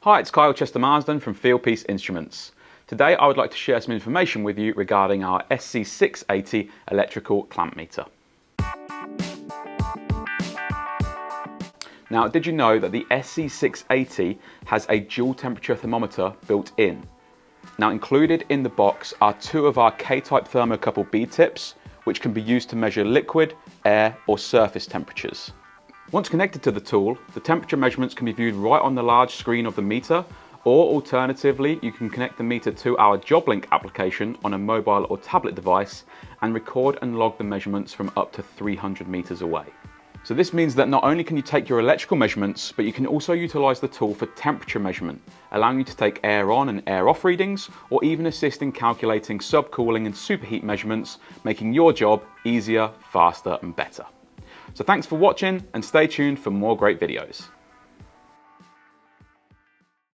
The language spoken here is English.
Hi, it's Kyle Chester Marsden from Fieldpiece Instruments. Today I would like to share some information with you regarding our SC680 electrical clamp meter. Now, did you know that the SC680 has a dual temperature thermometer built in? Now, included in the box are two of our K-type thermocouple bead tips, which can be used to measure liquid, air or surface temperatures. Once connected to the tool, the temperature measurements can be viewed right on the large screen of the meter, or alternatively, you can connect the meter to our JobLink application on a mobile or tablet device and record and log the measurements from up to 300 meters away. So this means that not only can you take your electrical measurements, but you can also utilize the tool for temperature measurement, allowing you to take air on and air off readings, or even assist in calculating subcooling and superheat measurements, making your job easier, faster and better. So thanks for watching and stay tuned for more great videos.